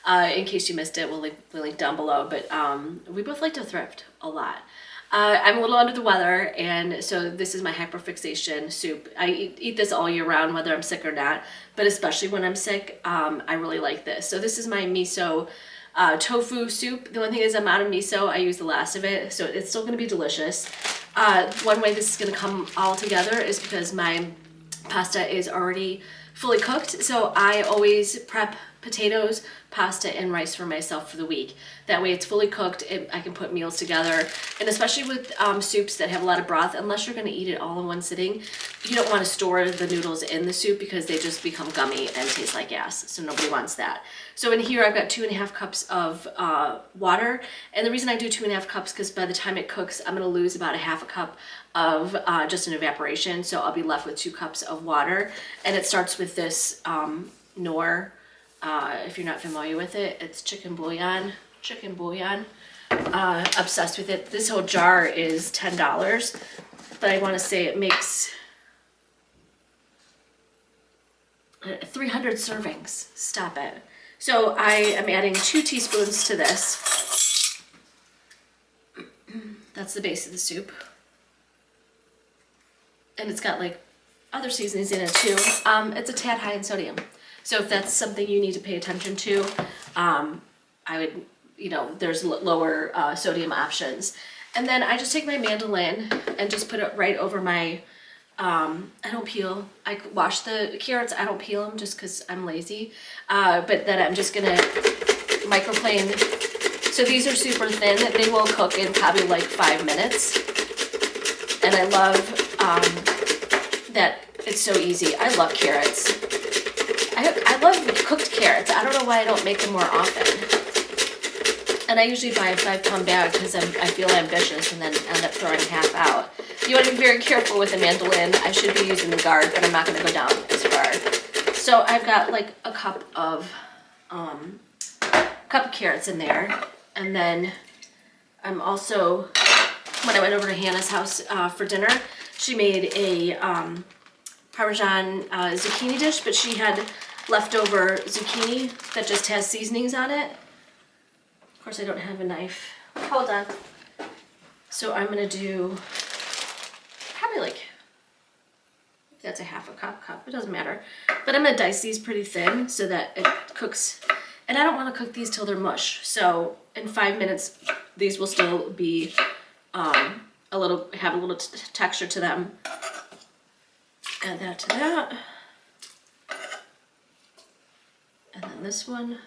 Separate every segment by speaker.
Speaker 1: haul. In case you missed it, we'll link down below. But we both like to thrift a lot. I'm a little under the weather, and so this is my Hyperfixation soup. I eat this all year round, whether I'm sick or not, but especially when I'm sick, I really like this. So this is my miso tofu soup. The one thing is I'm out of miso. I use the last of it, so it's still going to be delicious. One way this is going to come all together is because my pasta is already fully cooked, so I always prep potatoes, pasta, and rice for myself for the week. That way it's fully cooked, I can put meals together. And especially with soups that have a lot of broth, unless you're going to eat it all in one sitting, you don't want to store the noodles in the soup because they just become gummy and taste like gas, so nobody wants that. So in here I've got 2.5 cups of water, and the reason I do 2.5 cups because by the time it cooks I'm going to lose about 1/2 cup of just an evaporation, so I'll be left with 2 cups of water. And it starts with this Knorr. If you're not familiar with it, it's chicken bouillon. Obsessed with it. This whole jar is $10, but I want to say it makes 300 servings. Stop it. So I am adding 2 teaspoons to this. That's the base of the soup. And it's got like other seasonings in it too. It's a tad high in sodium. So if that's something you need to pay attention to, I would, there's lower sodium options. And then I just take my mandolin and just put it right over my, I don't peel. I wash the carrots. I don't peel them just because I'm lazy. But then I'm just going to microplane. So these are super thin. They will cook in probably like 5 minutes. And I love that it's so easy. I love carrots. I love cooked carrots. I don't know why I don't make them more often. And I usually buy a 5-pound bag because I feel ambitious and then end up throwing half out. You want to be very careful with the mandolin. I should be using the guard, but I'm not going to go down as far. So I've got like a cup of carrots in there. And then I'm also, when I went over to Hannah's house for dinner, she made a Parmesan zucchini dish, but she had leftover zucchini that just has seasonings on it. Of course, I don't have a knife. Hold on. So I'm gonna do probably like, that's a 1/2 cup, it doesn't matter. But I'm gonna dice these pretty thin so that it cooks. And I don't wanna cook these till they're mush. So in 5 minutes, these will still be have a little texture to them. Add that to that. And then this one.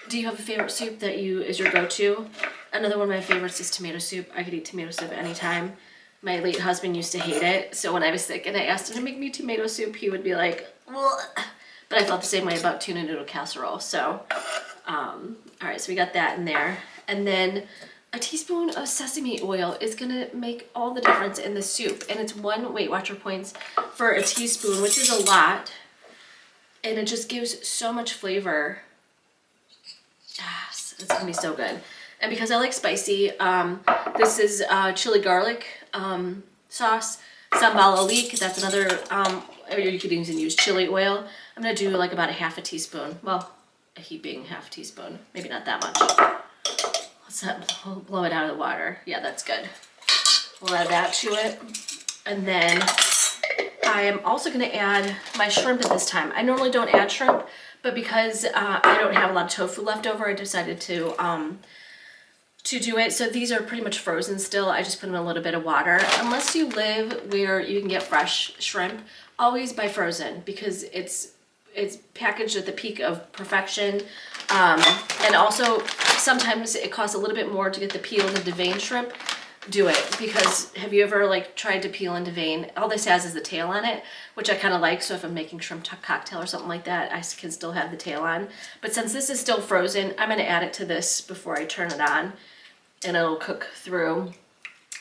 Speaker 1: Do you have a favorite soup that is your go-to? Another one of my favorites is tomato soup. I could eat tomato soup anytime. My late husband used to hate it, so when I was sick and I asked him to make me tomato soup, he would be like, ugh. But I felt the same way about tuna noodle casserole. So, all right, so we got that in there. And then a teaspoon of sesame oil is gonna make all the difference in the soup. And it's 1 Weight Watcher points for a teaspoon, which is a lot. And it just gives so much flavor. Yes, it's gonna be so good. And because I like spicy, this is chili garlic sauce. Sambal alik, that's another, or you could even use chili oil. I'm gonna do like about a 1/2 teaspoon. Well, a heaping 1/2 teaspoon, maybe not that much. Let's not blow it out of the water. Yeah, that's good. We'll add that to it. And then I am also gonna add my shrimp at this time. I normally don't add shrimp, but because I don't have a lot of tofu left over, I decided to do it. So these are pretty much frozen still. I just put them in a little bit of water. Unless you live where you can get fresh shrimp, always buy frozen because it's packaged at the peak of perfection. And also sometimes it costs a little bit more to get the peeled and deveined shrimp. Do it, because have you ever like tried to peel and devein? All this has is the tail on it, which I kind of like. So if I'm making shrimp cocktail or something like that, I can still have the tail on. But since this is still frozen, I'm going to add it to this before I turn it on, and it'll cook through.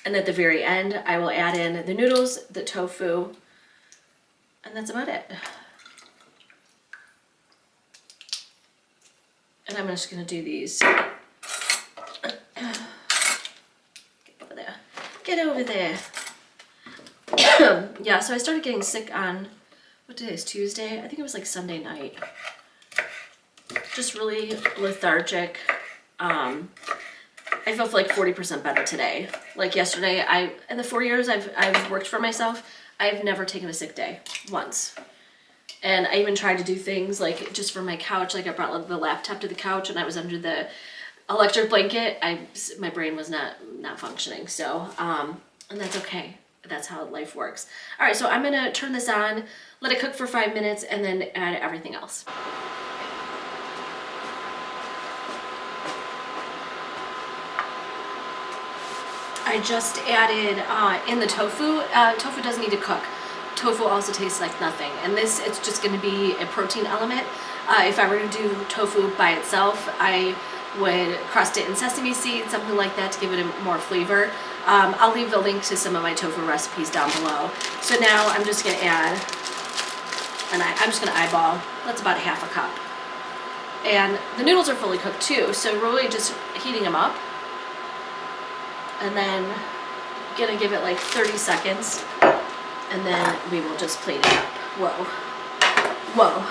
Speaker 1: And at the very end, I will add in the noodles, the tofu, and that's about it. And I'm just going to do these. Get over there. Yeah, so I started getting sick on, what day is Tuesday? I think it was like Sunday night. just really lethargic. I feel like 40% better today. Like yesterday, in the 4 years I've worked for myself, I've never taken a sick day once. And I even tried to do things like just for my couch, like I brought the laptop to the couch and I was under the electric blanket. My brain was not functioning. So, and that's okay. That's how life works. All right, so I'm gonna turn this on, let it cook for 5 minutes, and then add everything else. I just added in the tofu. Tofu doesn't need to cook. Tofu also tastes like nothing. And this, it's just gonna be a protein element. If I were to do tofu by itself, I would crust it in sesame seeds, something like that to give it a more flavor. I'll leave the link to some of my tofu recipes down below. So now I'm just gonna add, and I'm just gonna eyeball, that's about ½ a cup. And the noodles are fully cooked too, so really just heating them up. And then gonna give it like 30 seconds, and then we will just plate it up. Whoa, whoa.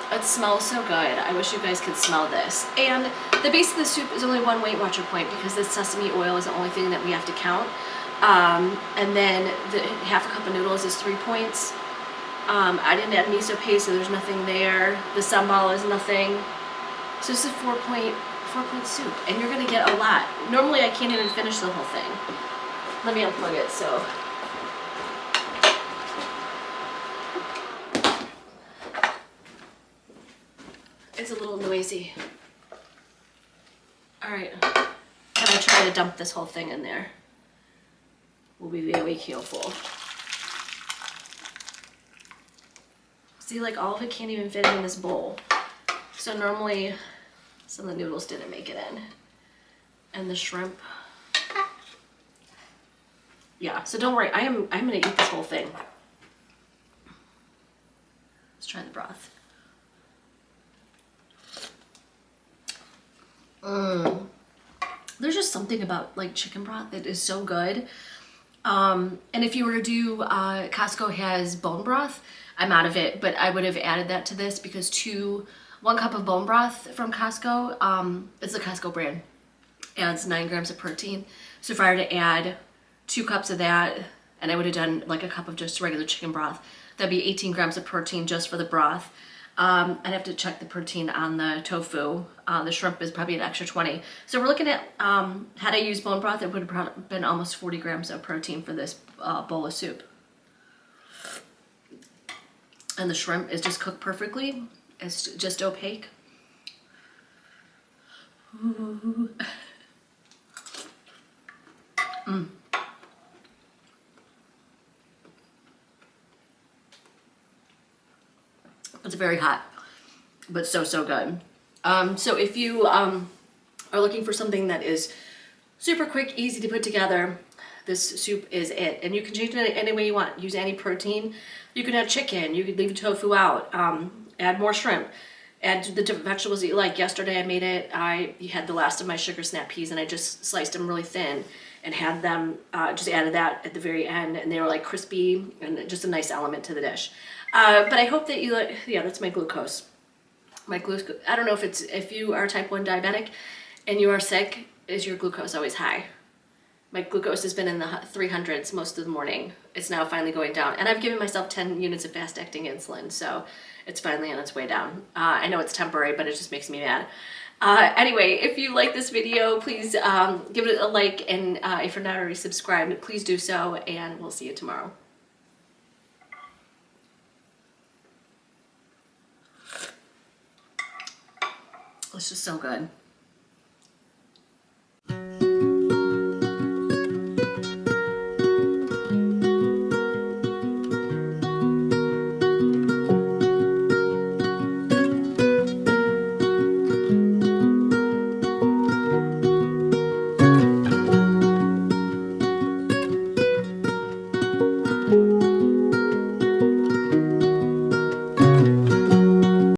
Speaker 1: It smells so good. I wish you guys could smell this. And the base of the soup is only 1 Weight Watcher point because the sesame oil is the only thing that we have to count. And then the ½ a cup of noodles is 3 points. I didn't add miso paste, so there's nothing there. The sambal is nothing. So this is 4-point soup, and you're gonna get a lot. Normally I can't even finish the whole thing. Let me unplug it, so. It's a little noisy. All right, I'm gonna try to dump this whole thing in there. We'll be very careful. See, like all of it can't even fit in this bowl. So normally, some of the noodles didn't make it in. And the shrimp. Yeah, so don't worry, I'm gonna eat this whole thing. Let's try the broth. There's just something about like chicken broth that is so good. And if you were to do, Costco has bone broth. I'm out of it, but I would have added that to this because 1 cup of bone broth from Costco, it's the Costco brand, adds 9 grams of protein. So if I were to add 2 cups of that, and I would have done like a cup of just regular chicken broth, that'd be 18 grams of protein just for the broth. I'd have to check the protein on the tofu. The shrimp is probably an extra 20. So we're looking at, had I used bone broth, it would have been almost 40 grams of protein for this bowl of soup. And the shrimp is just cooked perfectly. It's just opaque. Ooh. It's very hot, but so good. So if you are looking for something that is super quick, easy to put together, this soup is it. And you can change it any way you want. Use any protein. You can add chicken. You could leave the tofu out. Add more shrimp. Add the different vegetables that you like. Yesterday I made it. I had the last of my sugar snap peas and I just sliced them really thin and had them, just added that at the very end, and they were like crispy and just a nice element to the dish. But I hope that you like, yeah, that's my glucose. My glucose, I don't know if you are type 1 diabetic and you are sick, is your glucose always high? My glucose has been in the 300s most of the morning. It's now finally going down. And I've given myself 10 units of fast-acting insulin, so it's finally on its way down. I know it's temporary, but it just makes me mad. Anyway, if you like this video, please give it a like, and if you're not already subscribed, please do so, and we'll see you tomorrow. It's just so good.